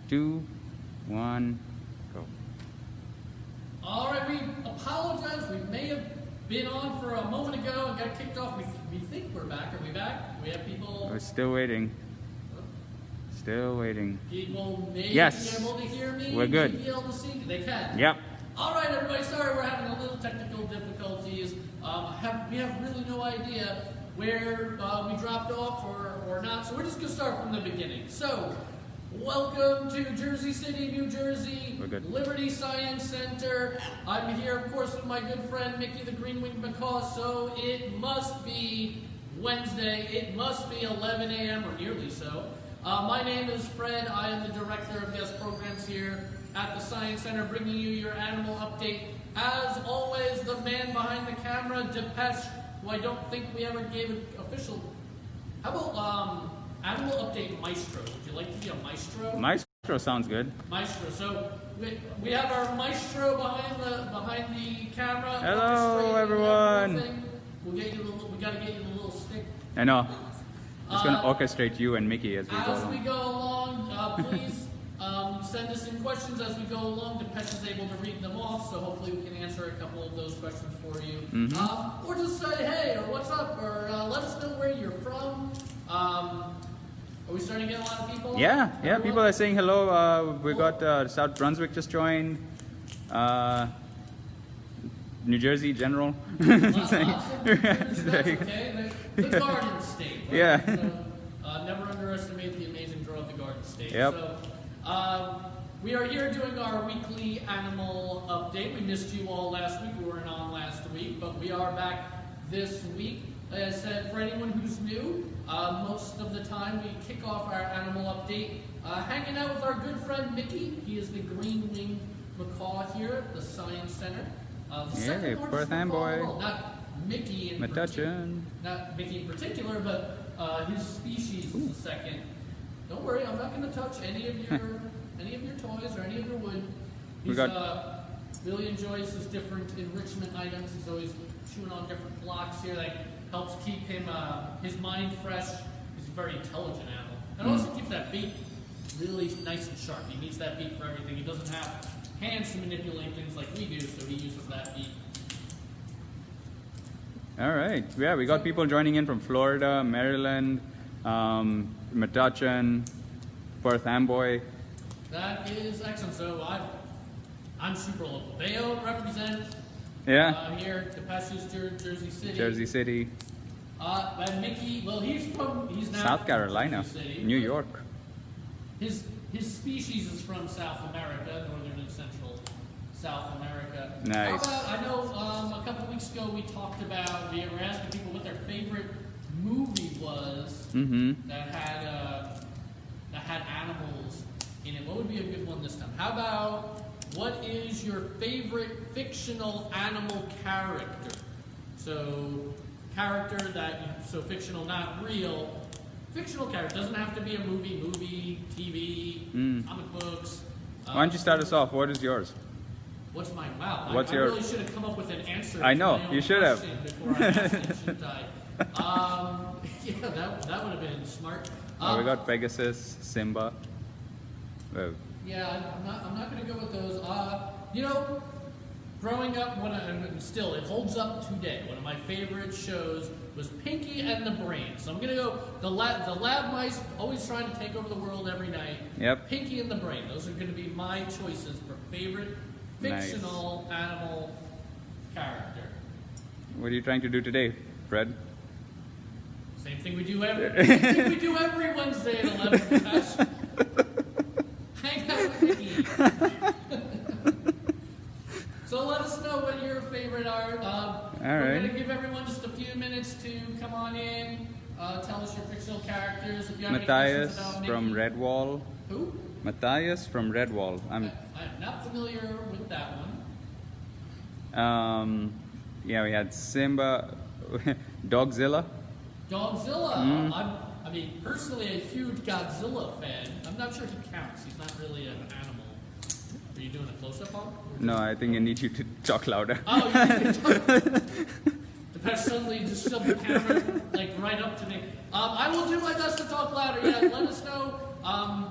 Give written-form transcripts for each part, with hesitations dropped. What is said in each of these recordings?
2, 1, go. All right, we apologize. We may have been on for a moment ago and got kicked off. We think we're back. Are we back? We have people. We're still waiting. Still waiting. People may be able to hear me. We're good. Be able to see. They can. Yep. All right, everybody. Sorry, we're having a little technical difficulties. We have really no idea where we dropped off or not. So we're just gonna start from the beginning. So, welcome to Jersey City, New Jersey, Liberty Science Center. I'm here, of course, with my good friend Mickey the Green-winged Macaw. So it must be Wednesday. It must be 11 a.m. or nearly so. My name is Fred. I am the Director of Guest Programs here at the Science Center, bringing you your animal update. As always, the man behind the camera, Depeche, who I don't think we ever gave an official... How about animal update Maestro? Would you like to be a Maestro? Maestro sounds good. Maestro. So we have our Maestro behind the camera. Hello, everyone. We got to get you the little stick. I know. Just going to orchestrate you and Mickey as we go along. As we go along, please send us in questions as we go along. Depeche is able to read them off, so hopefully we can answer a couple of those questions for you. Or just say, hey, or what's up, or let us know where you're from. Are we starting to get a lot of people? Yeah, people are saying hello. We got South Brunswick just joined. New Jersey General. Okay. The Garden State. Right? Yeah. Never underestimate the amazing draw of the Garden State. Yep. So, we are here doing our weekly animal update. We missed you all last week. We weren't on last week, but we are back this week. Like I said, for anyone who's new, most of the time we kick off our animal update hanging out with our good friend Mickey. He is the green-winged macaw here at the Science Center. The second largest macaw in the world. Not Mickey in particular, not Mickey in particular, but his species is the second. Don't worry, I'm not going to touch any of your toys or any of your wood. He's really enjoys his different enrichment items. He's always chewing on different blocks here that helps keep him his mind fresh. He's a very intelligent animal, and also keeps that beak really nice and sharp. He needs that beak for everything. He doesn't have hands to manipulate things like we do, so he uses that beak. All right. Yeah, we got people joining in from Florida, Maryland, Metuchen, Perth Amboy. That is excellent. So I'm super local. They represent here, Depeche's Jersey City. Jersey City. And Mickey, well, he's now South Carolina, City, New York. His species is from South America, northern and central South America. Nice. I know a couple weeks ago we talked about, we were asking people what their favorite movie was that had animals in it. What would be a good one this time? How about, what is your favorite fictional animal character? So, so fictional, not real. Fictional character, doesn't have to be a movie, TV, comic books. Why don't you start us off? What is yours? What's mine? Wow, What's I really should have come up with an answer. I know, you should have. Before I asked it, shouldn't I? Yeah, that would have been smart. We got Pegasus, Simba. Yeah, I'm not going to go with those. You know, growing up, and still, it holds up today. One of my favorite shows was Pinky and the Brain. So I'm going to go, the lab mice always trying to take over the world every night. Yep. Pinky and the Brain. Those are going to be my choices for favorite fictional animal character. What are you trying to do today, Fred? Same thing we do every Wednesday at 11. Hang out with Mickey. So let us know what your favorite are. We're going to give everyone just a few minutes to come on in, tell us your fictional characters. If you have Matthias any questions about from Mickey. Redwall. Who? Matthias from Redwall. I'm not familiar with that one. Yeah, we had Simba, Dogzilla. Dogzilla. I mean, personally, a huge Godzilla fan. I'm not sure he counts. He's not really an animal. Are you doing a close-up on? No, I think I need you to talk louder. Oh, you need to talk louder. Depeche suddenly just shoved the camera like right up to me. I will do my best to talk louder. Yeah, let us know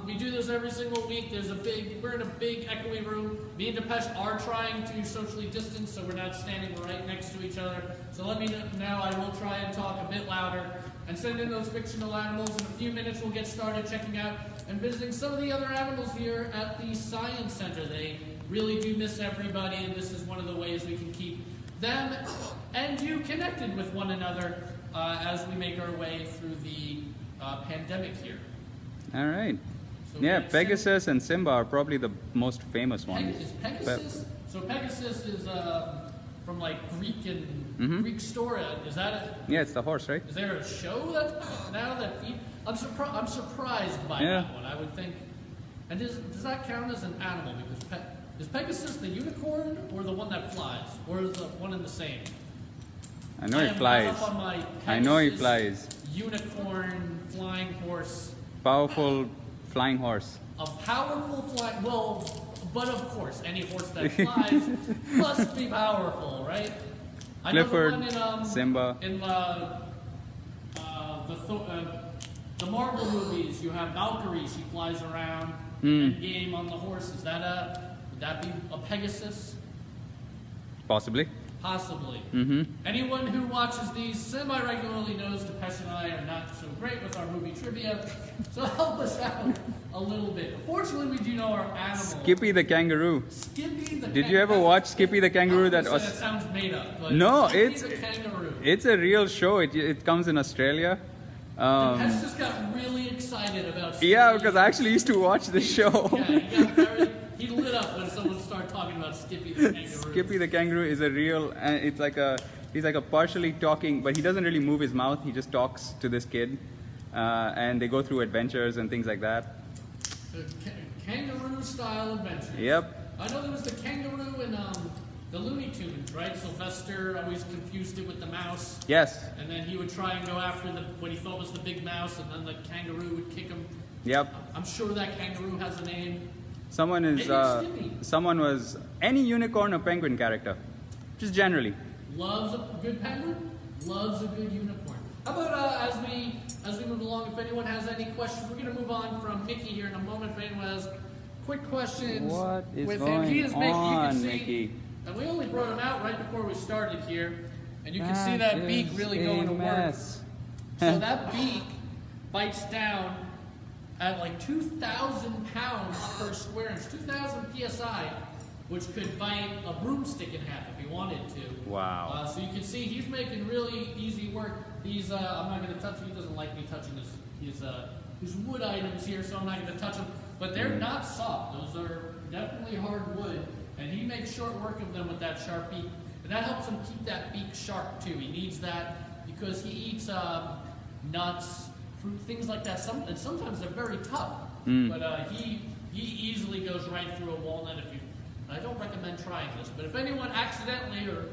We do this every single week. We're in a big echoey room. Me and Depeche are trying to socially distance, so we're not standing right next to each other. So let me know. I will try and talk a bit louder and send in those fictional animals. In a few minutes, we'll get started checking out and visiting some of the other animals here at the Science Center. They really do miss everybody, and this is one of the ways we can keep them and you connected with one another as we make our way through the pandemic here. All right. So Yeah, Pegasus and Simba are probably the most famous ones. Is Pegasus? So Pegasus is from like Greek and Greek story. Is that Yeah, it's the horse, right? Is there a show that I'm surprised by that one. I would think. And does that count as an animal? Because is Pegasus the unicorn or the one that flies, or is the one and the same? I know he flies. I know he flies. Unicorn flying horse. Powerful flying horse. A powerful flying. Well, but of course, any horse that flies must be powerful, right? I Clifford, know the one in, Simba. In the Marvel movies, you have Valkyrie. She flies around and game on the horse. Would that be a Pegasus? Possibly. Possibly. Mm-hmm. Anyone who watches these semi-regularly knows Depeche and I are not so great with our movie trivia, so help us out a little bit. Fortunately, we do know our animal. Skippy the kangaroo. Skippy the Did you ever watch Skippy the kangaroo? That sounds made up. But no, Skippy the kangaroo. It's a real show. It comes in Australia. Depeche just got really excited about Skippy. Yeah, because I actually used to watch the show. Yeah, he lit up when someone started talking about Skippy the kangaroo. Skippy the kangaroo is a real, and he's like a partially talking, but he doesn't really move his mouth. He just talks to this kid, and they go through adventures and things like that. Kangaroo-style adventures. Yep. I know there was the kangaroo in the Looney Tunes, right? Sylvester always confused it with the mouse. Yes. And then he would try and go after what he thought was the big mouse, and then the kangaroo would kick him. Yep. I'm sure that kangaroo has a name. Someone was any unicorn or penguin character, just generally. Loves a good penguin, loves a good unicorn. How about as we move along, if anyone has any questions, we're going to move on from Mickey here in a moment. If anyone has quick questions what is with going him, he is Mickey. You can see, Mickey? and we only brought him out right before we started here, and you can see that beak really going to work. So that beak bites down at like 2,000 pounds per square inch, 2,000 psi, which could bite a broomstick in half if he wanted to. Wow. So you can see he's making really easy work. These, I'm not going to touch him. He doesn't like me touching his wood items here, so I'm not going to touch them. But they're not soft. Those are definitely hard wood, and he makes short work of them with that sharp beak. And that helps him keep that beak sharp too. He needs that because he eats nuts, fruit, things like that. And sometimes they're very tough, but he easily goes right through a walnut. I don't recommend trying this, but if anyone accidentally or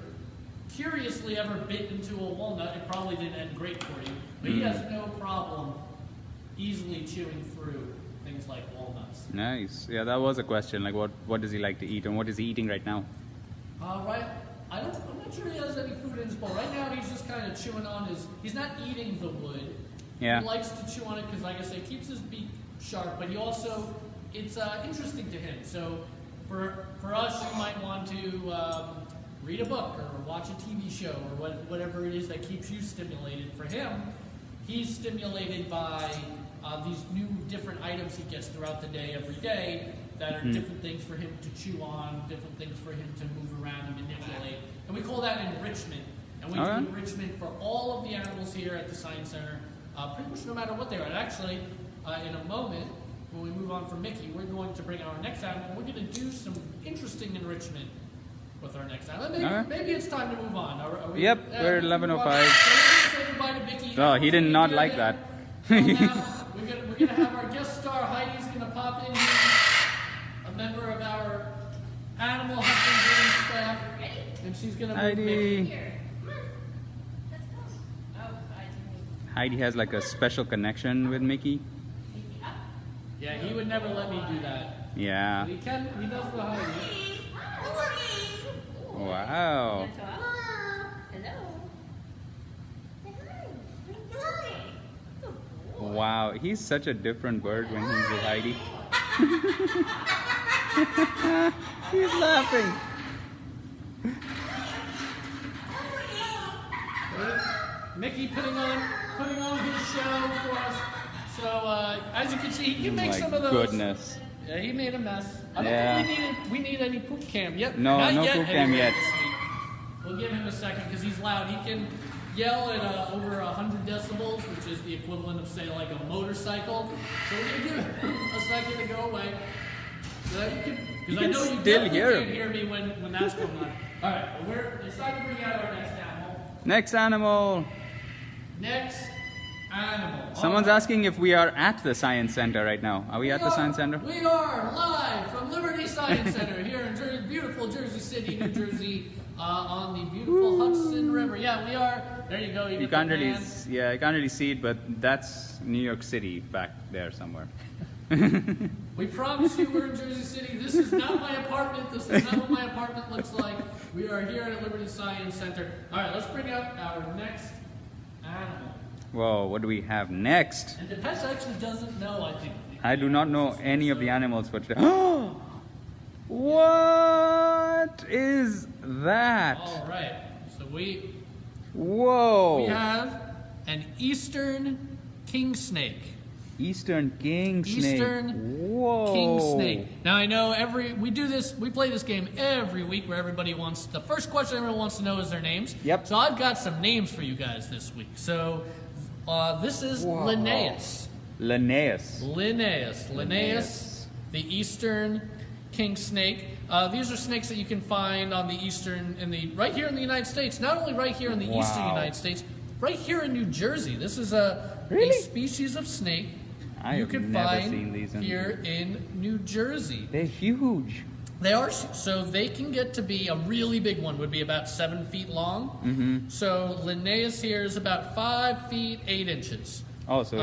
curiously ever bit into a walnut, it probably didn't end great for you. But he has no problem easily chewing through things like walnuts. Nice. Yeah, that was a question. Like, what does he like to eat, and what is he eating right now? Right. I'm not sure he has any food in his bowl. Right now, he's just kind of chewing on he's not eating the wood. Yeah. He likes to chew on it because, like I say, it keeps his beak sharp, but it's interesting to him. So for us, you might want to read a book or watch a TV show or whatever it is that keeps you stimulated. For him, he's stimulated by these new different items he gets throughout the day, every day, that are different things for him to chew on, different things for him to move around and manipulate. And we call that enrichment. And we do enrichment for all of the animals here at the Science Center, pretty much no matter what they are. And actually, in a moment, when we move on from Mickey, we're going to bring our next animal. We're going to do some interesting enrichment with our next animal. Maybe it's time to move on. Are we, yep, we're 11:05. So say goodbye to Mickey. Oh, he did not like that. Well, now, we're going to have our guest star, Heidi's going to pop in here, a member of our animal husband staff. And she's going to move Mickey. Here. Come on. Let's go. Oh, Heidi has like a special connection with Mickey. Yeah, he would never let me do that. Yeah. But he does the Heidi. Wow. Hello. Say hi. Good boy. Good Wow, he's such a different bird when he's with Heidi. He's laughing. Mickey putting on his show for us. So as you can see, he can make some of those. Goodness. Yeah, he made a mess. I don't think we need any poop cam. Yep. No, not no yet, poop cam yet. We'll give him a second because he's loud. He can yell at over 100 decibels, which is the equivalent of, say, like a motorcycle. So we're going to give him a second to go away. So that you can, because I know you definitely can't hear me when that's going on. All right, well, it's time to bring out our next animal. Next animal. Next animal. Someone's asking if we are at the Science Center right now. Are we at the Science Center? We are live from Liberty Science Center here in beautiful Jersey City, New Jersey, on the beautiful Hudson River. Yeah, we are. There you go. You can't really, I can't really see it, but that's New York City back there somewhere. We promise you we're in Jersey City. This is not my apartment. This is not what my apartment looks like. We are here at Liberty Science Center. All right, let's bring up our next animal. Whoa, what do we have next? And Depes actually doesn't know, I think. I do not know any of the animals for today. What is that? All right, so we have an eastern king snake. Eastern king snake. Whoa. King snake. Now I know we play this game every week where the first question everyone wants to know is their names. Yep. So I've got some names for you guys this week. So this is Linnaeus. Linnaeus, the eastern king snake. These are snakes that you can find on the right here in the United States. Not only right here in the eastern United States, right here in New Jersey. This is a species of snake you can find here in New Jersey. They're huge. They are, so they can get to be, a really big one would be about 7 feet long. Mm-hmm. So Linnaeus here is about 5 feet 8 inches. Oh, so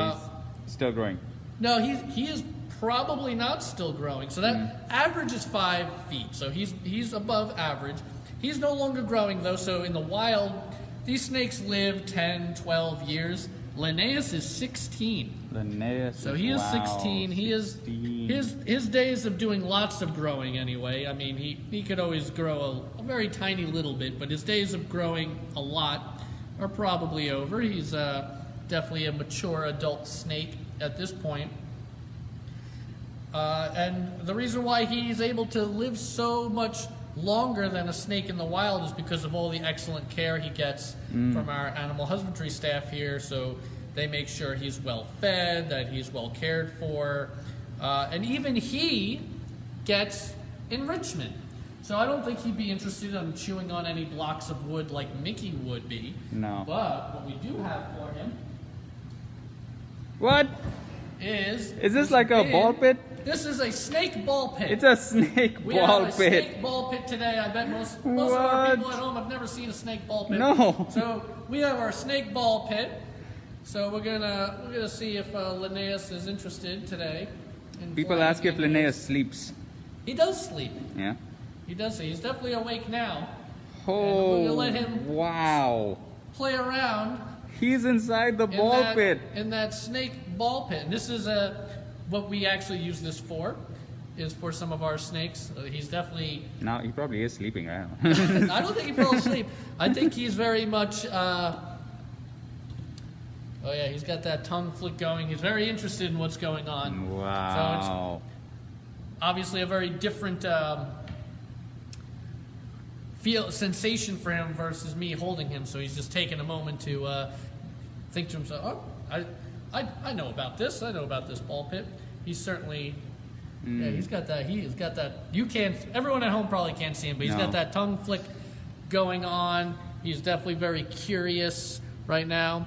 he's still growing. No, he is probably not still growing. So that average is 5 feet. So he's above average. He's no longer growing though. So in the wild, these snakes live 10, 12 years. Linnaeus is 16. So he is 16. He is his days of doing lots of growing anyway. I mean, he could always grow a very tiny little bit, but his days of growing a lot are probably over. He's definitely a mature adult snake at this point. And the reason why he's able to live so much longer than a snake in the wild is because of all the excellent care he gets from our animal husbandry staff here. So they make sure he's well fed, that he's well cared for, and even he gets enrichment. So I don't think he'd be interested in chewing on any blocks of wood like Mickey would be. No. But what we do have for him is this like a ball pit? This is a snake ball pit. It's a snake we ball have a pit. Snake ball pit today. I bet most of our people at home have never seen a snake ball pit. No. So we have our snake ball pit. So we're gonna see if Linnaeus is interested today. People ask if Linnaeus sleeps. He does sleep. Yeah. He does. He's definitely awake now. Oh, we're gonna let him play around. He's inside the ball pit. In that snake ball pit. And this is what we actually use this for. Is for some of our snakes. He's definitely. Now he probably is sleeping right now. I don't think he fell asleep. I think he's very much. Oh yeah, he's got that tongue flick going. He's very interested in what's going on. Wow. So it's obviously a very different sensation for him versus me holding him. So he's just taking a moment to think to himself, "Oh, I know about this. I know about this ball pit." He's certainly, yeah, he's got that. He has got that. You can't. Everyone at home probably can't see him, but he's got that tongue flick going on. He's definitely very curious right now.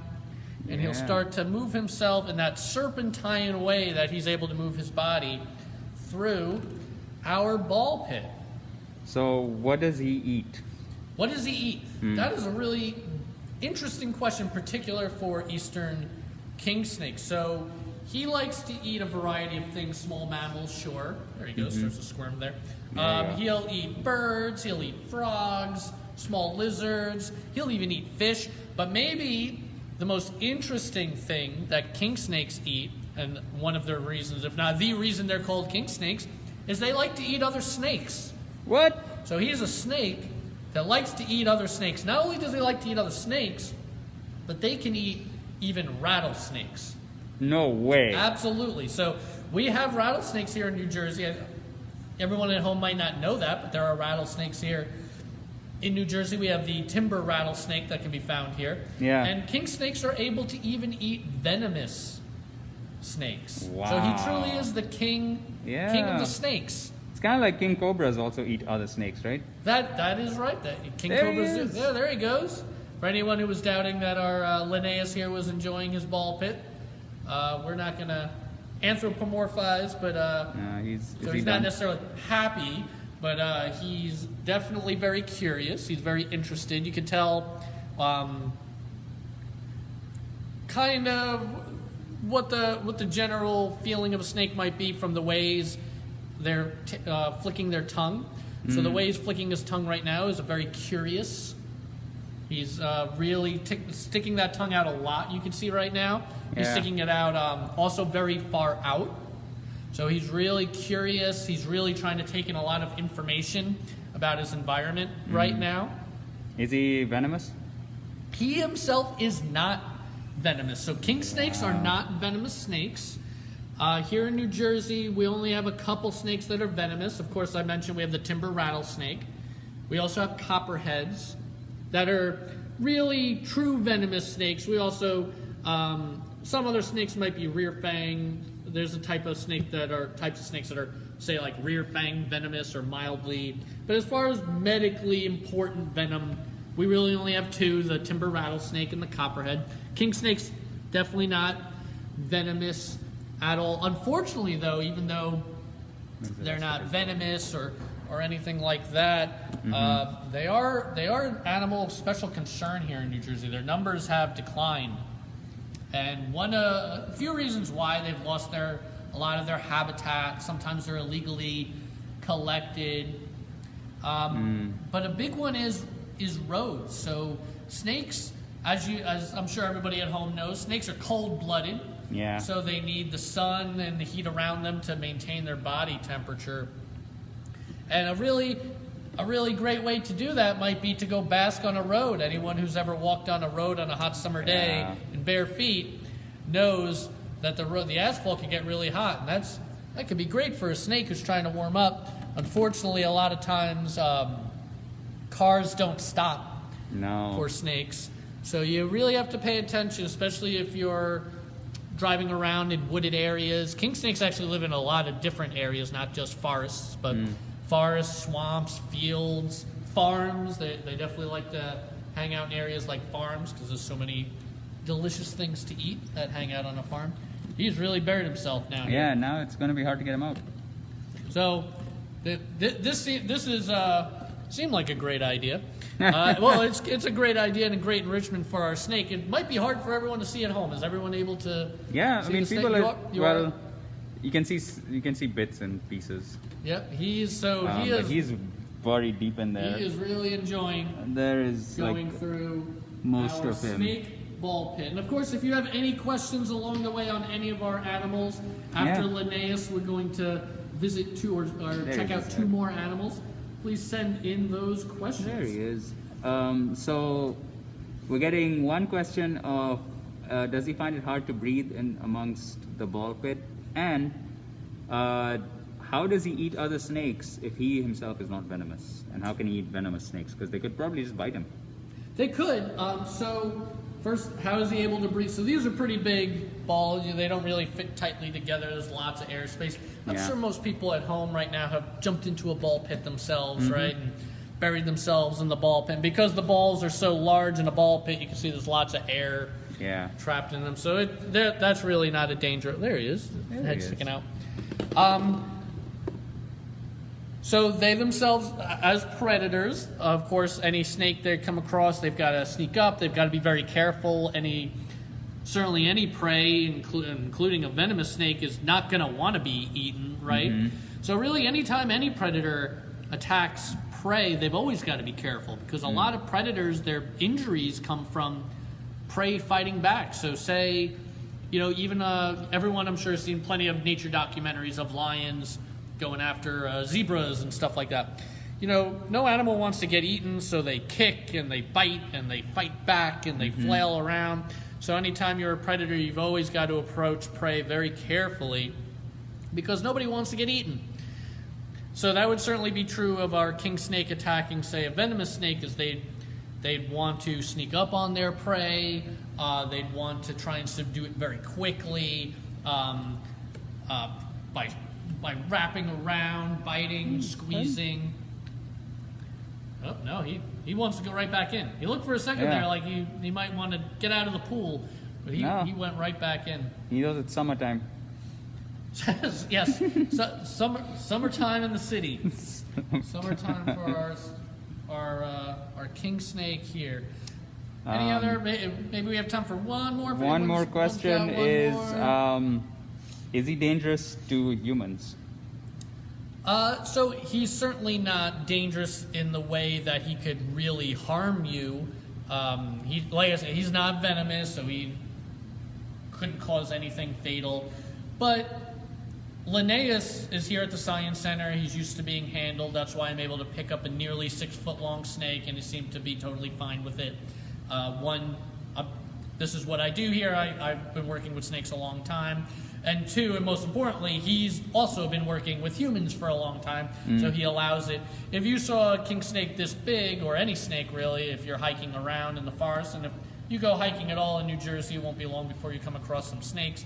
And he'll start to move himself in that serpentine way that he's able to move his body through our ball pit. So what does he eat? What does he eat? That is a really interesting question, particular for eastern king snakes. So he likes to eat a variety of things, small mammals, sure. There he goes, there's a squirm there. He'll eat birds, he'll eat frogs, small lizards, he'll even eat fish, but maybe the most interesting thing that king snakes eat, and one of their reasons, if not the reason they're called king snakes, is they like to eat other snakes. What? So he's a snake that likes to eat other snakes. Not only does he like to eat other snakes, but they can eat even rattlesnakes. No way. Absolutely. So we have rattlesnakes here in New Jersey. Everyone at home might not know that, but there are rattlesnakes here in New Jersey. We have the timber rattlesnake that can be found here. Yeah. And king snakes are able to even eat venomous snakes. Wow. So he truly is the king of the snakes. It's kind of like king cobras also eat other snakes, right? That is right. That king There cobras he do. is. Yeah, there he goes. For anyone who was doubting that our Linnaeus here was enjoying his ball pit, we're not going to anthropomorphize, but He's not done? necessarily happy, but he's definitely very curious. He's very interested. You can tell kind of what the general feeling of a snake might be from the ways they're flicking their tongue. So the way he's flicking his tongue right now is very curious. He's really sticking that tongue out a lot, you can see right now. He's Yeah. sticking it out also very far out. So he's really curious. He's really trying to take in a lot of information about his environment right now. Is he venomous? He himself is not venomous. So king snakes are not venomous snakes. Here in New Jersey, we only have a couple snakes that are venomous. Of course, I mentioned we have the timber rattlesnake. We also have copperheads that are really true venomous snakes. We also, some other snakes might be rear fang. There's a types of snakes that are, say, like rear fang venomous or mildly. But as far as medically important venom, we really only have two, the timber rattlesnake and the copperhead. King snakes, definitely not venomous at all. Unfortunately, though, even though they're not venomous or anything like that, they are an animal of special concern here in New Jersey. Their numbers have declined. And a few reasons why they've lost a lot of their habitat. Sometimes they're illegally collected. But a big one is roads. So snakes, as I'm sure everybody at home knows, snakes are cold-blooded. Yeah. So they need the sun and the heat around them to maintain their body temperature. And a really great way to do that might be to go bask on a road. Anyone who's ever walked on a road on a hot summer day in bare feet knows that the asphalt can get really hot, and that could be great for a snake who's trying to warm up. Unfortunately, a lot of times cars don't stop for snakes, so you really have to pay attention, especially if you're driving around in wooded areas. King snakes actually live in a lot of different areas, not just forests, but forests, swamps, fields, farms. They definitely like to hang out in areas like farms because there's so many delicious things to eat that hang out on a farm. He's really buried himself now. Yeah, now it's going to be hard to get him out. So this seemed like a great idea. Well, it's a great idea and a great enrichment for our snake. It might be hard for everyone to see at home. Is everyone able to? Yeah, I see mean, the people snake? are. You can see bits and pieces. Yep, But he's buried deep in there. He is really enjoying There is going through most our of him. snake ball pit. And of course, if you have any questions along the way on any of our animals, after Linnaeus, we're going to visit two or check out two more animals. Please send in those questions. There he is. So we're getting one question of does he find it hard to breathe in amongst the ball pit? And how does he eat other snakes if he himself is not venomous? And how can he eat venomous snakes? Because they could probably just bite him. They could. So first, how is he able to breathe? So these are pretty big balls. They don't really fit tightly together. There's lots of airspace. I'm sure most people at home right now have jumped into a ball pit themselves, right? And buried themselves in the ball pit. Because the balls are so large in a ball pit, you can see there's lots of air trapped in them. So that's really not a danger. There he is. Head sticking out. So they themselves, as predators, of course, any snake they come across, they've got to sneak up. They've got to be very careful. Certainly any prey, including a venomous snake, is not going to want to be eaten, right? So really, anytime any predator attacks prey, they've always got to be careful because a lot of predators, their injuries come from prey fighting back. So say, even everyone I'm sure has seen plenty of nature documentaries of lions going after zebras and stuff like that. No animal wants to get eaten, so they kick and they bite and they fight back and they flail around. So anytime you're a predator, you've always got to approach prey very carefully because nobody wants to get eaten. So that would certainly be true of our king snake attacking, say, a venomous snake, is they'd want to sneak up on their prey. They'd want to try and subdue it very quickly by wrapping around, biting, squeezing. Oh, no, he wants to go right back in. He looked for a second there like he might want to get out of the pool, but he went right back in. He knows it's summertime. Yes, summertime in the city. Summertime for our king snake here. Any other? Maybe we have time for one more. One more question is he dangerous to humans? So he's certainly not dangerous in the way that he could really harm you. Like I said, he's not venomous, so he couldn't cause anything fatal. But Linnaeus is here at the Science Center. He's used to being handled. That's why I'm able to pick up a nearly 6-foot-long snake, and he seemed to be totally fine with it. This is what I do here. I've been working with snakes a long time. And two, and most importantly, he's also been working with humans for a long time, so he allows it. If you saw a king snake this big, or any snake really, if you're hiking around in the forest, and if you go hiking at all in New Jersey, it won't be long before you come across some snakes.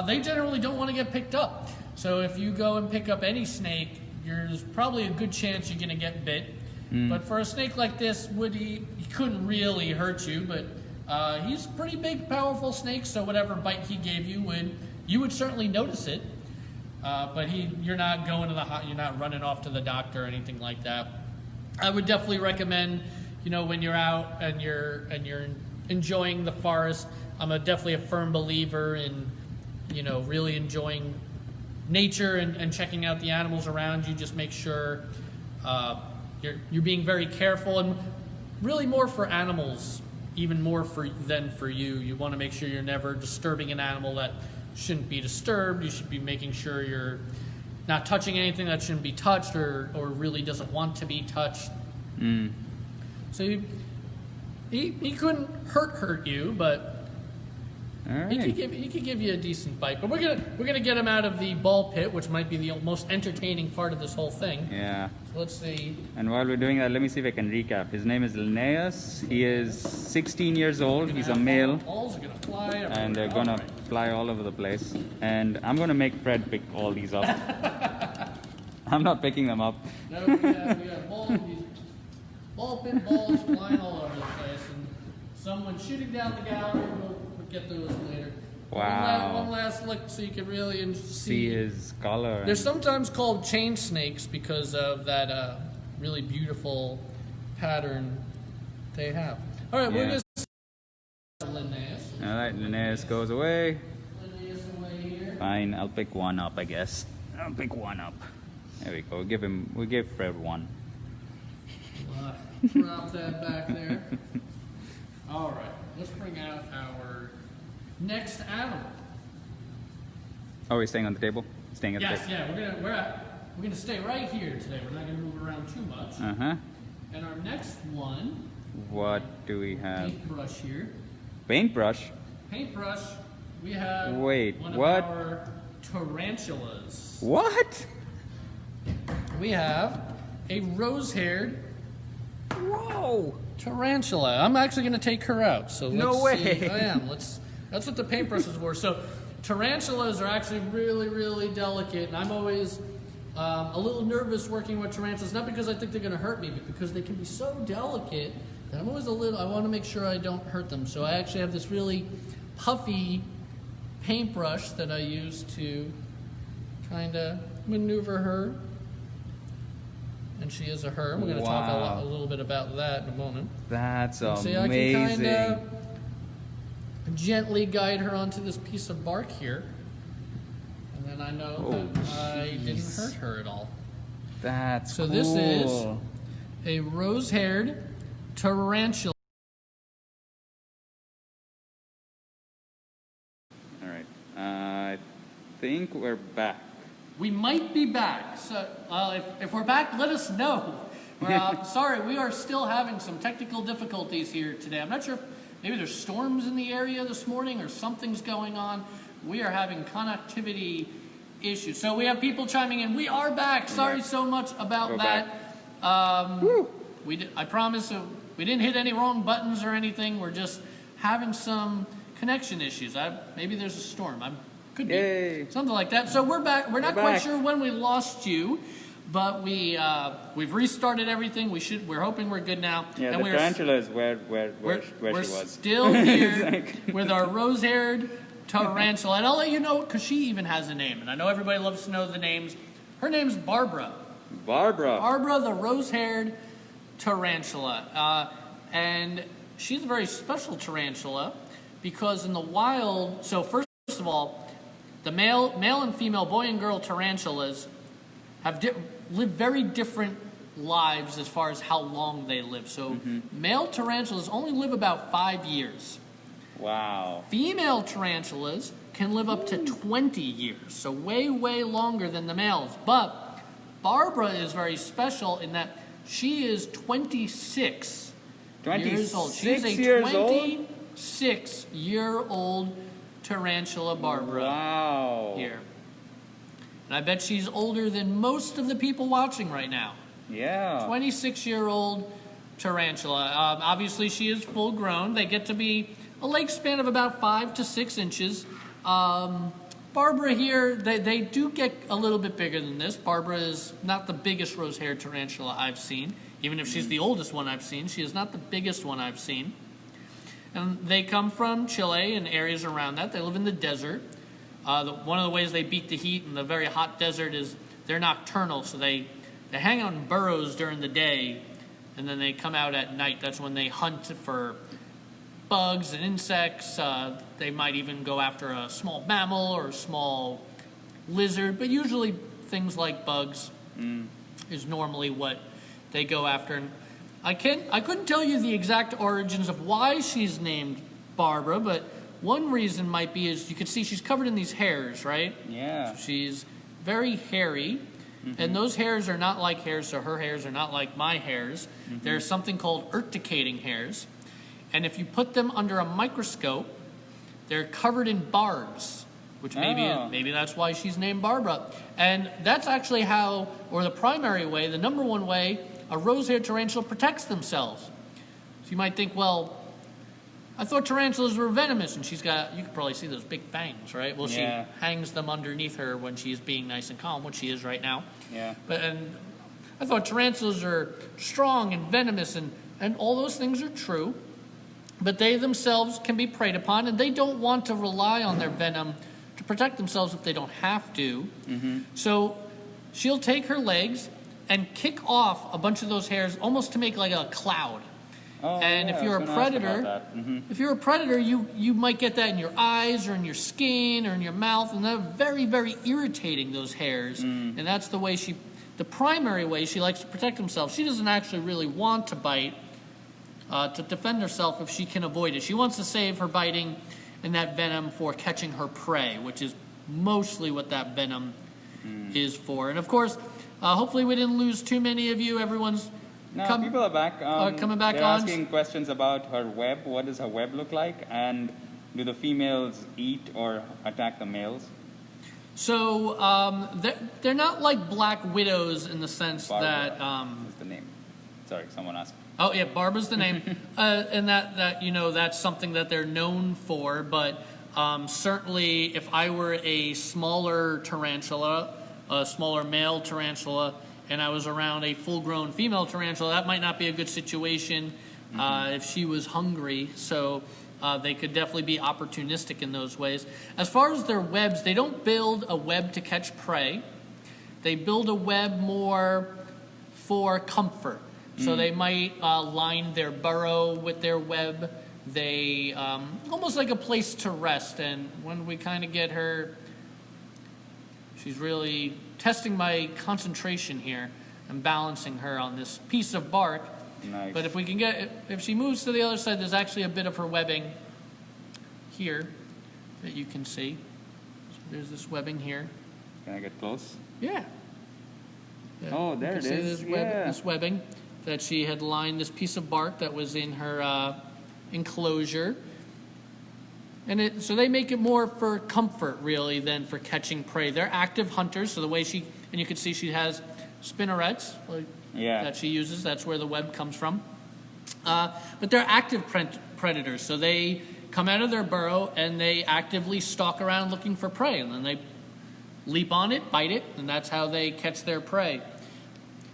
They generally don't want to get picked up. So if you go and pick up any snake, there's probably a good chance you're going to get bit. But for a snake like this, he couldn't really hurt you, but he's a pretty big, powerful snake, so whatever bite he gave you would certainly notice it. But you're not you're not running off to the doctor or anything like that. I would definitely recommend, when you're out and you're enjoying the forest, I'm definitely a firm believer in, really enjoying nature and checking out the animals around you. Just make sure you're being very careful, and really more for animals, even more than for you. You want to make sure you're never disturbing an animal that shouldn't be disturbed. You should be making sure you're not touching anything that shouldn't be touched or really doesn't want to be touched. So he couldn't hurt you, but he could give you a decent bite. But we're gonna get him out of the ball pit, which might be the most entertaining part of this whole thing. Yeah. So let's see. And while we're doing that, let me see if I can recap. His name is Linnaeus. He is 16 years old. He's a male. Balls are gonna fly everywhere. And they're gonna fly all over the place. And I'm gonna make Fred pick all these up. I'm not picking them up. No, we have ball pit balls flying all over the place, and someone shooting down the gallery. We'll get those later. Wow. One last look so you can really see his color. They're sometimes called chain snakes because of that really beautiful pattern they have. All right, we're going to Linnaeus. All right, Linnaeus goes away. Linnaeus away here. Fine, I'll pick one up, I guess. I'll pick one up. There we go. We give Fred one. Drop that back there. All right, let's bring out our next animal. Oh, we're staying on the table? Staying at the table. Yeah, we're gonna stay right here today. We're not gonna move around too much. And our next one. What do we have? Paintbrush here. Paintbrush? Paintbrush. We have one of our tarantulas. What? We have a rose-haired. Whoa! Tarantula. I'm actually going to take her out. So no way. See. I am. That's what the paintbrush is for. So tarantulas are actually really, really delicate, and I'm always a little nervous working with tarantulas. Not because I think they're going to hurt me, but because they can be so delicate that I'm always I want to make sure I don't hurt them. So I actually have this really puffy paintbrush that I use to kind of maneuver her. And she is a her. We're going to talk a little bit about that in a moment. That's amazing. See, I can kind of gently guide her onto this piece of bark here. And then I know that I didn't hurt her at all. That's cool. So this is a rose-haired tarantula. we're back. We might be back. So if we're back, let us know. Sorry, we are still having some technical difficulties here today. I'm not sure if maybe there's storms in the area this morning or something's going on. We are having connectivity issues. So we have people chiming in. We are back. Sorry so much about We're that. I promise we didn't hit any wrong buttons or anything. We're just having some connection issues. Maybe there's a storm. Could be. Yay. Something like that. So we're back. We're not quite sure when we lost you, but we've restarted everything. We're hoping we're good now. Yeah, and the tarantula is where she we're was. Still here with our rose-haired tarantula. And I'll let you know, because she even has a name. And I know everybody loves to know the names. Her name's Barbara. Barbara, the rose-haired tarantula. And she's a very special tarantula because in the wild, so first of all, the male and female, boy and girl tarantulas live very different lives as far as how long they live. So male tarantulas only live about 5 years. Wow. Female tarantulas can live up to 20 years, so way, way longer than the males. But Barbara is very special in that she is 26 years old. She's a 26-year-old tarantula, Barbara. Wow. Here. And I bet she's older than most of the people watching right now. Yeah. 26-year-old tarantula. Obviously, she is full grown. They get to be a leg span of about 5 to 6 inches. Barbara here, they do get a little bit bigger than this. Barbara is not the biggest rose-haired tarantula I've seen. Even if she's the oldest one I've seen, she is not the biggest one I've seen. And they come from Chile and areas around that. They live in the desert. One of the ways they beat the heat in the very hot desert is they're nocturnal. So they hang out in burrows during the day, and then they come out at night. That's when they hunt for bugs and insects. They might even go after a small mammal or a small lizard. But usually things like bugs is normally what they go after. And I couldn't tell you the exact origins of why she's named Barbara, but one reason might be is you can see she's covered in these hairs, right? Yeah. So she's very hairy, and those hairs are not like hairs, so her hairs are not like my hairs. There's something called urticating hairs, and if you put them under a microscope, they're covered in barbs, which maybe that's why she's named Barbara. And that's actually how, or the primary way, the number one way a rose-haired tarantula protects themselves. So you might think, well, I thought tarantulas were venomous, and you can probably see those big fangs, right? Well, she hangs them underneath her when she's being nice and calm, which she is right now. Yeah. And I thought tarantulas are strong and venomous, and all those things are true, but they themselves can be preyed upon, and they don't want to rely on their venom to protect themselves if they don't have to. So she'll take her legs and kick off a bunch of those hairs almost to make like a cloud. And if you're a predator, you might get that in your eyes or in your skin or in your mouth, and they're very, very irritating, those hairs. And that's the primary way she likes to protect herself. She doesn't actually really want to bite to defend herself if she can avoid it. She wants to save her biting and that venom for catching her prey, which is mostly what that venom is for. And of course, hopefully we didn't lose too many of you. Everyone's people are back. Coming back they're on. asking questions about her web. What does her web look like? And do the females eat or attack the males? So they're not like black widows in the sense Barbara that... is the name. Sorry, someone asked. Oh, yeah, Barbara's the name. And that that's something that they're known for. But certainly if I were a smaller tarantula, a smaller male tarantula, and I was around a full-grown female tarantula, that might not be a good situation if she was hungry. So they could definitely be opportunistic in those ways. As far as their webs, they don't build a web to catch prey. They build a web more for comfort. So they might line their burrow with their web. They almost like a place to rest. And when we kind of get her, she's really testing my concentration here and balancing her on this piece of bark. Nice. But if she moves to the other side, there's actually a bit of her webbing here that you can see. So there's this webbing here. Can I get close? Yeah. Yeah. Oh, there You it can see is. this webbing that she had lined this piece of bark that was in her enclosure. And so they make it more for comfort, really, than for catching prey. They're active hunters, so the way and you can see she has spinnerets that she uses. That's where the web comes from. But they're active predators, so they come out of their burrow and they actively stalk around looking for prey, and then they leap on it, bite it, and that's how they catch their prey.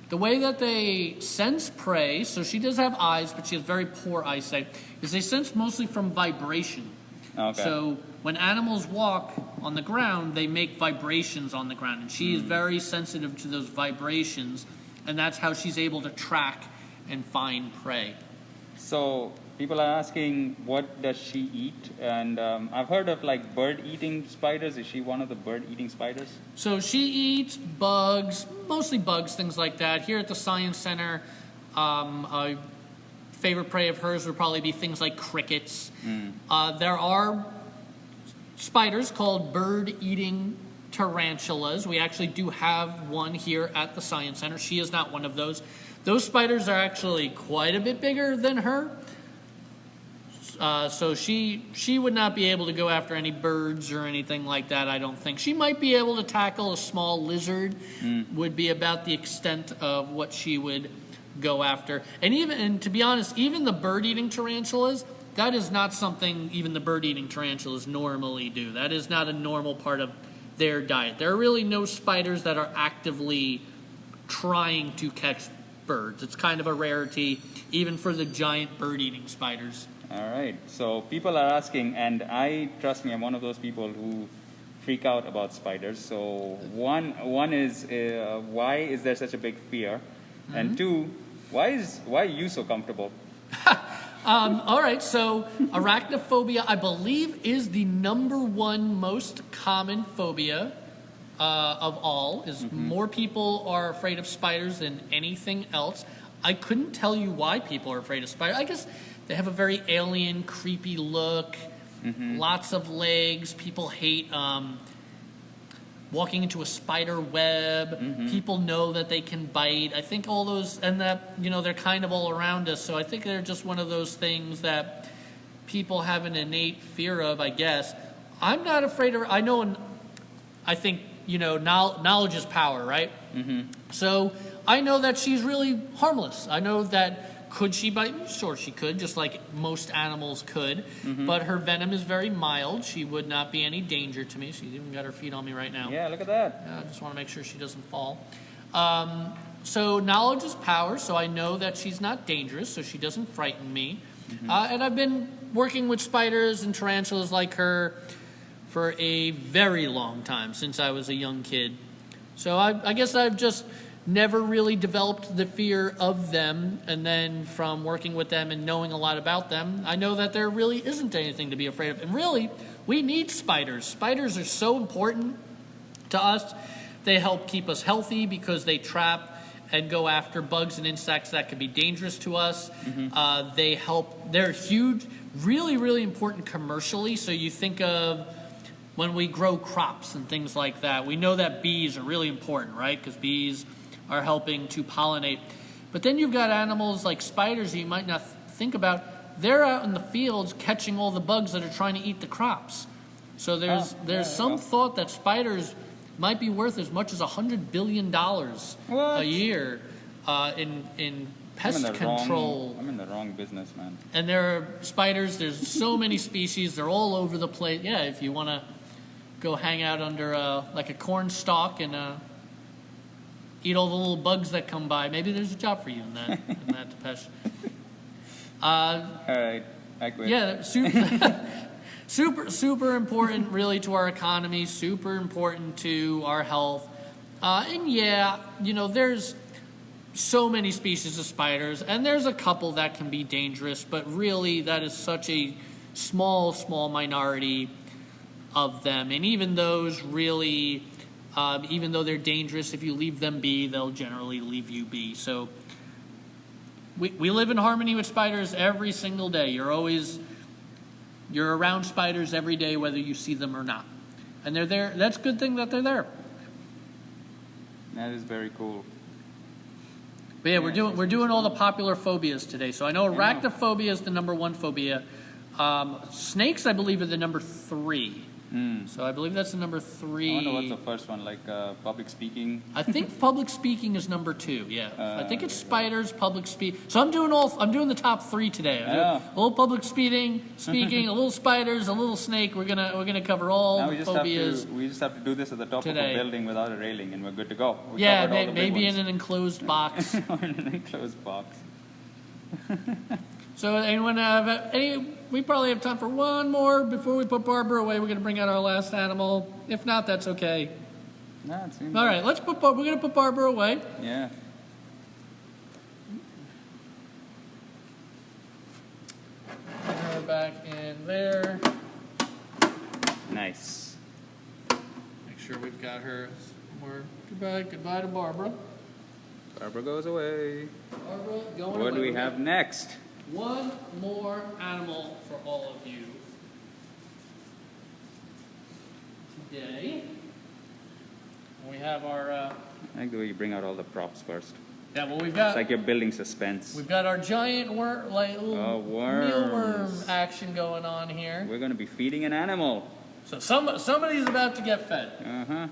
The way that they sense prey, so she does have eyes, but she has very poor eyesight, is they sense mostly from vibration. Okay. So when animals walk on the ground, they make vibrations on the ground, and she is very sensitive to those vibrations, and that's how she's able to track and find prey. So people are asking, what does she eat? And I've heard of like bird-eating spiders. Is she one of the bird-eating spiders? So she eats bugs, mostly bugs, things like that. Here at the Science Center, a favorite prey of hers would probably be things like crickets. There are spiders called bird-eating tarantulas. We actually do have one here at the Science Center. She is not one of those. Those spiders are actually quite a bit bigger than her. So she would not be able to go after any birds or anything like that, I don't think. She might be able to tackle a small lizard, would be about the extent of what she would go after. And to be honest, even the bird-eating tarantulas, that is not something even the bird-eating tarantulas normally do. That is not a normal part of their diet. There are really no spiders that are actively trying to catch birds. It's kind of a rarity, even for the giant bird-eating spiders. All right. So people are asking, and trust me, I'm one of those people who freak out about spiders. So one is why is there such a big fear, and two, why are you so comfortable? All right. So arachnophobia, I believe, is the #1 most common phobia of all. More people are afraid of spiders than anything else. I couldn't tell you why people are afraid of spiders. I guess they have a very alien, creepy look, lots of legs. People hate walking into a spider web. People know that they can bite. I think all those, and that, they're kind of all around us. So I think they're just one of those things that people have an innate fear of, I guess. I'm not afraid of, I think, knowledge is power, right? So I know that she's really harmless. I know that, could she bite me? Sure, she could, just like most animals could. But her venom is very mild. She would not be any danger to me. She's even got her feet on me right now. Yeah, look at that. I just want to make sure she doesn't fall. So knowledge is power, so I know that she's not dangerous, so she doesn't frighten me. And I've been working with spiders and tarantulas like her for a very long time, since I was a young kid. So I guess I've just never really developed the fear of them, and then from working with them and knowing a lot about them, I know that there really isn't anything to be afraid of. And really, we need spiders. Spiders are so important to us. They help keep us healthy because they trap and go after bugs and insects that could be dangerous to us. They're huge, really, really important commercially. So you think of when we grow crops and things like that, we know that bees are really important, right? Because bees are helping to pollinate. But then you've got animals like spiders that you might not think about. They're out in the fields catching all the bugs that are trying to eat the crops. So there's some thought that spiders might be worth as much as $100 billion a year in pest control. I'm in the wrong business, man. And there are spiders, there's so many species, they're all over the place. Yeah, if you want to go hang out under like a corn stalk and eat all the little bugs that come by, maybe there's a job for you in that depeche. All right, I quit. Yeah, super important really to our economy, super important to our health. And yeah, there's so many species of spiders, and there's a couple that can be dangerous, but really that is such a small minority of them. And even those really, even though they're dangerous, if you leave them be, they'll generally leave you be. So we live in harmony with spiders every single day. You're around spiders every day, whether you see them or not. And they're there. That's a good thing that they're there. That is very cool. But yeah, we're doing all the popular phobias today. So I know arachnophobia is the #1 phobia. Snakes, I believe, are the number 3. So I believe that's the number 3. I wonder what's the first one, like public speaking. I think public speaking is number 2. Yeah, I think it's spiders, public speak. So I'm doing the top 3 today. A little public speaking, a little spiders, a little snake. We're gonna cover all Now the phobias. we just have to do this at the top today. of a building without a railing, and we're good to go. We Yeah, covered all the big maybe in ones. an enclosed box. Or in an enclosed box. So anyone have any? We probably have time for one more before we put Barbara away. We're going to bring out our last animal. If not, that's okay. No, it seems All right, we're going to put Barbara away. Yeah. Put her back in there. Nice. Make sure we've got her. Goodbye to Barbara. Barbara goes away. Barbara going away. What do we have next? One more animal for all of you today. We have our. I like the way you bring out all the props first. Yeah, well, we've got. It's like you're building suspense. We've got our giant worm, like little worms. mealworm action going on here. We're going to be feeding an animal. So somebody's about to get fed. Uh-huh.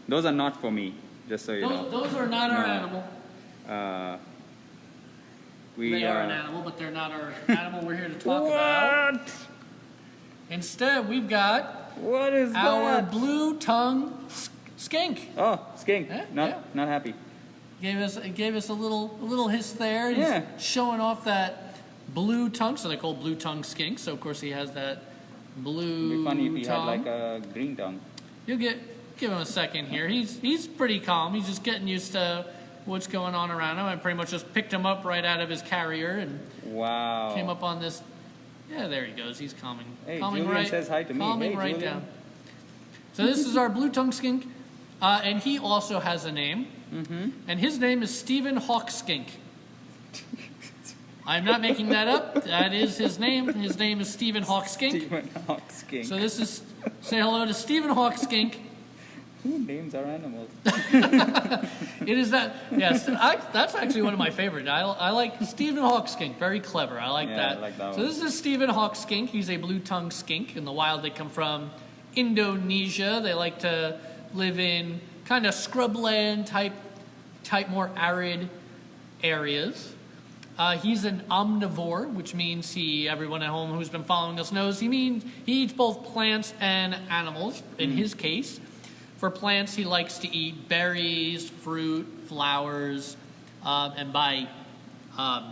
Those are not for me, just so you know. Those are not our No. animal. They are an animal, but they're not our animal we're here to talk about. What? Instead, we've got What is our that? blue tongue skink. Oh, skink. Yeah, Not happy. Gave us a little hiss there. He's Yeah. showing off that blue tongue, so they call blue tongue skink. So of course he has that blue It'd be funny if he tongue. had like a green tongue. Give him a second here. He's pretty calm. He's just getting used to what's going on around him. I pretty much just picked him up right out of his carrier and Wow. came up on this. Yeah, there he goes. He's calming. Hey, calming Julian right, says hi to me. calming Hey, right Julian. down. So this is our blue tongue skink, and he also has a name, and his name is Stephen Hawk Skink. I'm not making that up. That is his name. His name is Stephen Hawk Skink. Stephen Hawk Skink. So this is say hello to Stephen Hawk Skink. Who names our animals? It is that. Yes, that's actually one of my favorite. I like Stephen Hawk Skink. Very clever. I like Yeah, that. I like that So one. this is Stephen Hawk Skink. He's a blue-tongued skink. In the wild, they come from Indonesia. They like to live in kind of scrubland type more arid areas. He's an omnivore, which means everyone at home who's been following us knows he eats both plants and animals. In his case, for plants, he likes to eat berries, fruit, flowers, and by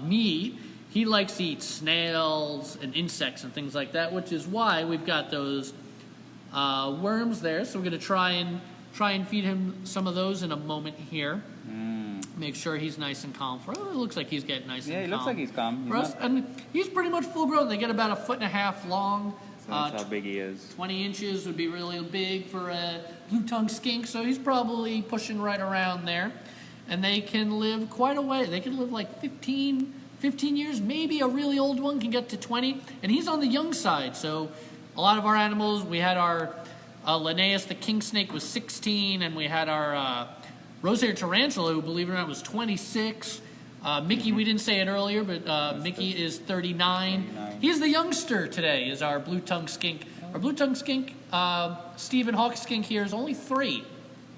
meat, he likes to eat snails and insects and things like that, which is why we've got those worms there. So we're going to try and feed him some of those in a moment here. Make sure he's nice and calm. It looks like he's getting nice and calm. Yeah, he looks like he's calm. And he's pretty much full grown. They get about 1.5 feet long. So that's how big he is. 20 inches would be really big for a blue-tongued skink, so he's probably pushing right around there. And they can live quite a way. They can live like 15 years. Maybe a really old one can get to 20. And he's on the young side, so a lot of our animals, we had our Linnaeus the king snake was 16, and we had our rose-haired tarantula, who, believe it or not, was 26. Mickey, we didn't say it earlier, but Mickey is 39. He's the youngster today, is our blue-tongued skink. Our blue-tongued skink, Stephen Hawk Skink here, is only 3.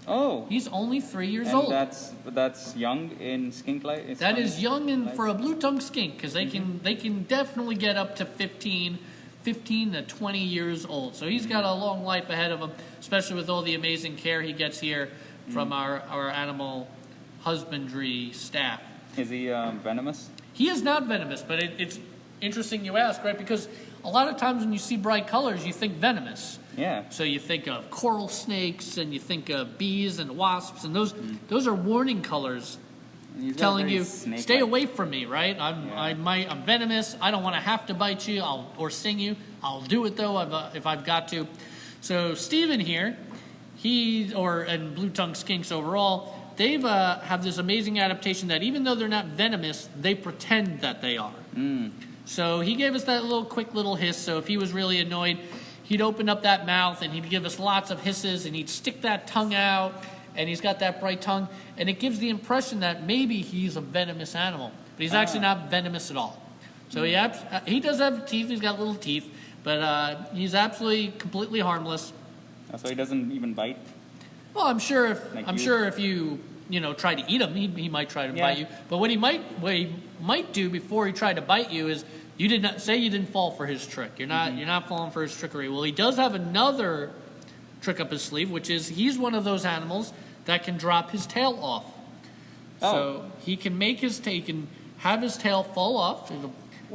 Oh. He's only 3 years And old. that's young in skink life? That is young for a blue-tongued skink, because they can definitely get up to 15 to 20 years old. So he's got a long life ahead of him, especially with all the amazing care he gets here from our animal husbandry staff. Is he venomous? He is not venomous, but it's interesting you ask, right? Because a lot of times when you see bright colors, you think venomous. Yeah. So you think of coral snakes, and you think of bees and wasps, and those are warning colors He's got telling very you, snake-like- stay away from me, right? I'm venomous. I don't want to have to bite you or sting you. I'll do it though if I've got to. So Stephen here, and blue-tongued skinks overall, they've have this amazing adaptation that even though they're not venomous, they pretend that they are. So he gave us that quick little hiss. So if he was really annoyed, he'd open up that mouth and he'd give us lots of hisses, and he'd stick that tongue out, and he's got that bright tongue, and it gives the impression that maybe he's a venomous animal, but he's actually not venomous at all. So he does have teeth. He's got little teeth, but he's absolutely completely harmless. So he doesn't even bite. Well, I'm sure if you try to eat him, he might try to bite you. But what he might do before he tried to bite you is you didn't fall for his trick. You're not falling for his trickery. Well, he does have another trick up his sleeve, which is he's one of those animals that can drop his tail off. So he can have his tail fall off. It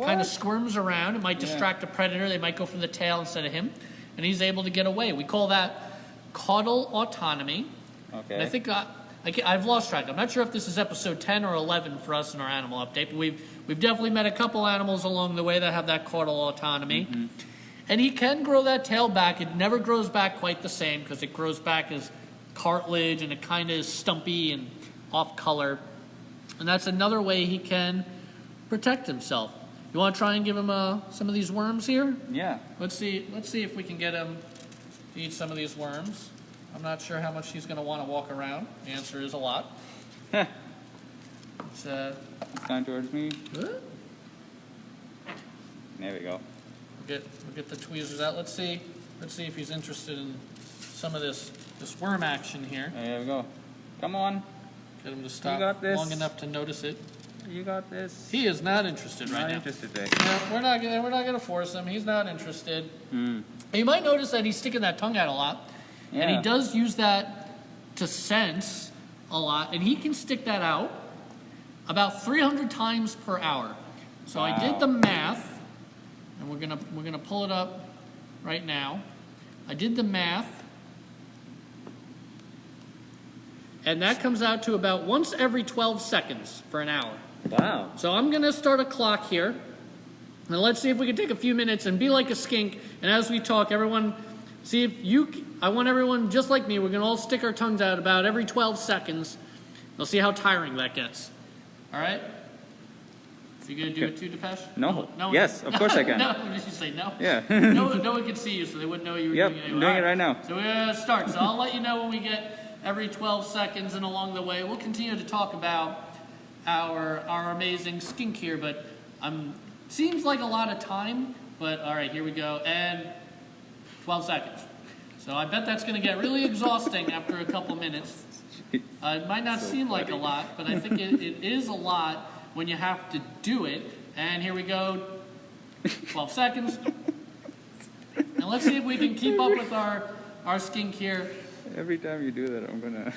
kind of squirms around. It might distract a predator. They might go for the tail instead of him, and he's able to get away. We call that caudal autonomy. Okay. And I think I've lost track. I'm not sure if this is episode 10 or 11 for us in our animal update, but we've definitely met a couple animals along the way that have that caudal autonomy. Mm-hmm. And he can grow that tail back. It never grows back quite the same because it grows back as cartilage and it kind of is stumpy and off color. And that's another way he can protect himself. You want to try and give him some of these worms here? Yeah. Let's see if we can get him to eat some of these worms. I'm not sure how much he's going to want to walk around. The answer is a lot. It's time towards me. What? There we go. We'll get the tweezers out. Let's see if he's interested in some of this worm action here. There we go. Come on. Get him to stop long enough to notice it. You got this. He is not interested right now. Not interested, Vic. No, we're not gonna force him. He's not interested. You might notice that he's sticking that tongue out a lot, and he does use that to sense a lot, and he can stick that out about 300 times per hour. So I did the math, and we're gonna pull it up right now. I did the math, and that comes out to about once every 12 seconds for an hour. Wow. So I'm going to start a clock here. And let's see if we can take a few minutes and be like a skink. And as we talk, everyone, I want everyone just like me. We're going to all stick our tongues out about every 12 seconds. We'll see how tiring that gets. All right? You going to do it too, Depeche? No. Yes, of course I can. No, did you say no? Yeah. No one could see you, so they wouldn't know you were doing it anyway. I'm doing it right now. So we're going to start. So I'll let you know when we get every 12 seconds, and along the way, we'll continue to talk about our amazing skink here, but seems like a lot of time, but all right, here we go, and 12 seconds. So I bet that's going to get really exhausting after a couple minutes. It might not seem like a lot, but I think it is a lot when you have to do it. And here we go, 12 seconds. And let's see if we can keep up with our skink here. Every time you do that, I'm gonna...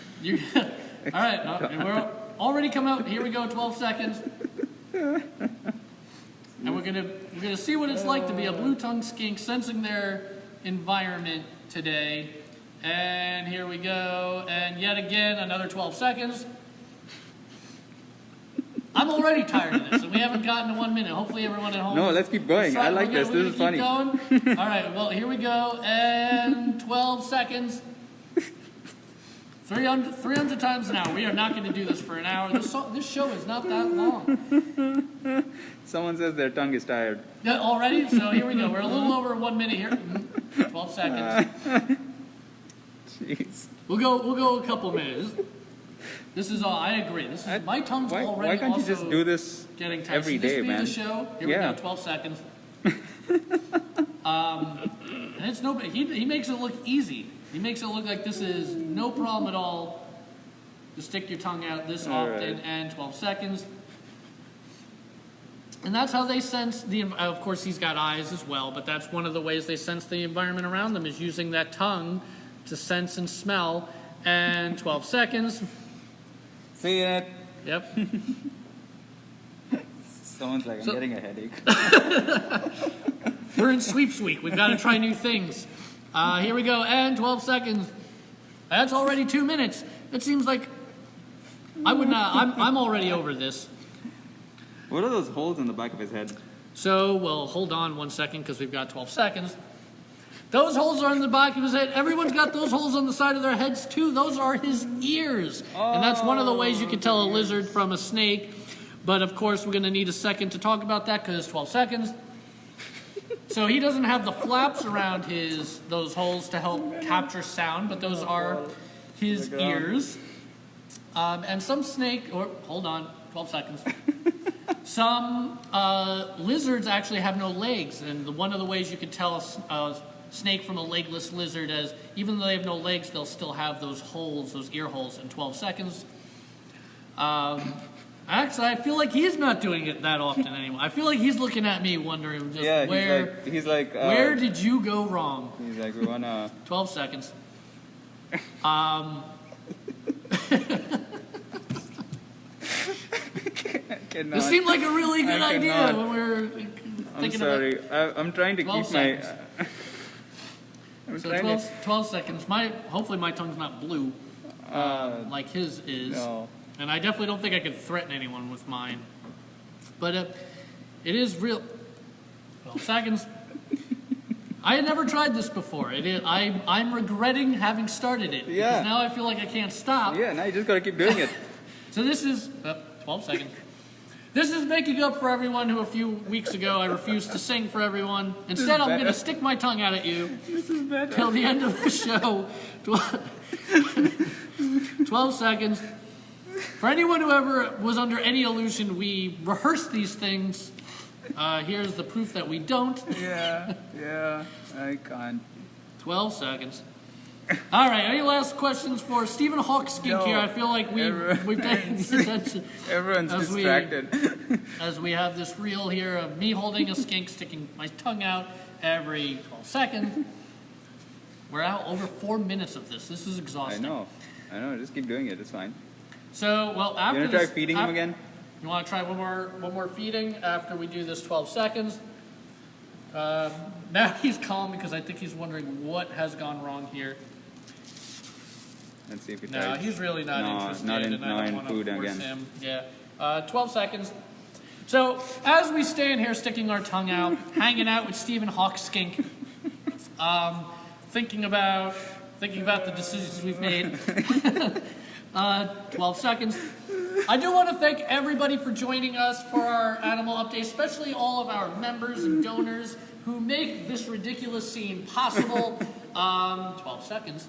All right, and we're already come out. Here we go, 12 seconds. And we're gonna see what it's like to be a blue-tongued skink sensing their environment today. And here we go. And yet again, another 12 seconds. I'm already tired of this, and we haven't gotten to 1 minute. Hopefully everyone at home... No, let's keep going. I like this. This is funny. All right, well, here we go. And 12 seconds. 300 times an hour. We are not going to do this for an hour. This show is not that long. Someone says their tongue is tired. Yeah, already? So here we go. We're a little over 1 minute here. 12 seconds. Jeez. We'll go a couple minutes. This is all. I agree. My tongue's already. Why can't you just do this getting tight. every day, man? The show. Here we go. 12 seconds. And it's no. He makes it look easy. He makes it look like this is no problem at all to stick your tongue out this often, and 12 seconds. And that's how they sense of course he's got eyes as well, but that's one of the ways they sense the environment around them is using that tongue to sense and smell. And 12 seconds. See it? Yep. Someone's like, I'm getting a headache. We're in sweeps week. We've got to try new things. Here we go, and 12 seconds. That's already 2 minutes. It seems like I would not. I'm already over this. What are those holes in the back of his head? So, well, hold on 1 second because we've got 12 seconds. Those holes are in the back of his head. Everyone's got those holes on the side of their heads too. Those are his ears. And that's one of the ways you can tell a lizard from a snake. But of course, we're going to need a second to talk about that because it's 12 seconds. So he doesn't have the flaps around those holes to help capture sound, but those are his the ground. ears. And some snake, or hold on, 12 seconds. Some lizards actually have no legs, and one of the ways you can tell a snake from a legless lizard is even though they have no legs, they'll still have those holes, those ear holes in 12 seconds. Actually, I feel like he's not doing it that often anymore. I feel like he's looking at me wondering just he's like where did you go wrong? He's like, we wanna 12 seconds. This seemed like a really good idea when we were thinking about it. I'm trying to 12 keep my... So 12 seconds. Hopefully my tongue's not blue like his is. No. And I definitely don't think I could threaten anyone with mine. But it is real. 12 seconds. I had never tried this before. I'm regretting having started it. Yeah. Because now I feel like I can't stop. Yeah, now you just gotta keep doing it. So this is... 12 seconds. This is making up for everyone who a few weeks ago I refused to sing for everyone. Instead, I'm going to stick my tongue out at you till the end of the show. 12 seconds. For anyone who ever was under any illusion we rehearse these things, here's the proof that we don't. Yeah, I can't. 12 seconds. All right, any last questions for Stephen Hawk Skink here? I feel like we've taken his attention. Everyone's distracted. As we have this reel here of me holding a skink, sticking my tongue out every 12 seconds. We're out over 4 minutes of this. This is exhausting. I know. Just keep doing it. It's fine. So, well, after you want to try feeding him again? You want to try one more feeding after we do this 12 seconds? Now he's calm because I think he's wondering what has gone wrong here. Let's see if he No, he's really not interested. Not in and I don't want to food force again. him. Yeah. 12 seconds. So, as we stand here sticking our tongue out, hanging out with Stephen Hawk Skink, thinking about the decisions we've made. 12 seconds. I do want to thank everybody for joining us for our animal update, especially all of our members and donors who make this ridiculous scene possible. 12 seconds.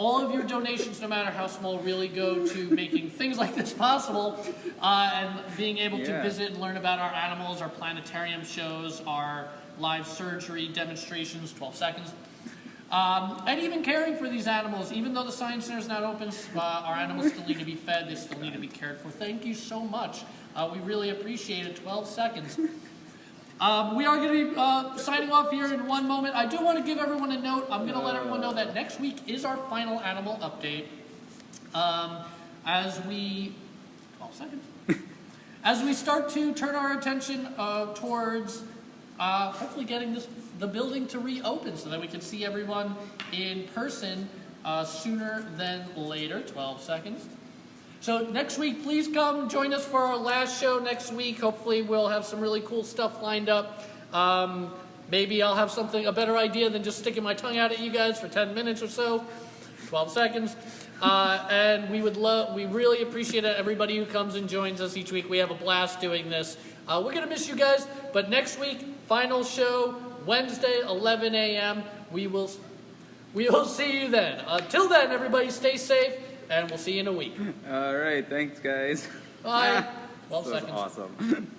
All of your donations, no matter how small, really go to making things like this possible, and being able to visit and learn about our animals, our planetarium shows, our live surgery demonstrations, 12 seconds, and even caring for these animals. Even though the Science Center is not open, our animals still need to be fed, they still need to be cared for. Thank you so much. We really appreciate it. 12 seconds. We are going to be signing off here in one moment. I do want to give everyone a note. I'm going to let everyone know that next week is our final animal update. As we 12 seconds. As we start to turn our attention towards hopefully getting the building to reopen so that we can see everyone in person sooner than later. 12 seconds. So next week, please come join us for our last show next week. Hopefully we'll have some really cool stuff lined up. Maybe I'll have a better idea than just sticking my tongue out at you guys for 10 minutes or so. 12 seconds. And we really appreciate it, everybody who comes and joins us each week. We have a blast doing this. We're going to miss you guys, but next week, final show, Wednesday, 11 a.m. We will see you then. Until then, everybody stay safe, and we'll see you in a week. All right, thanks, guys. Bye. 12 That was seconds. awesome.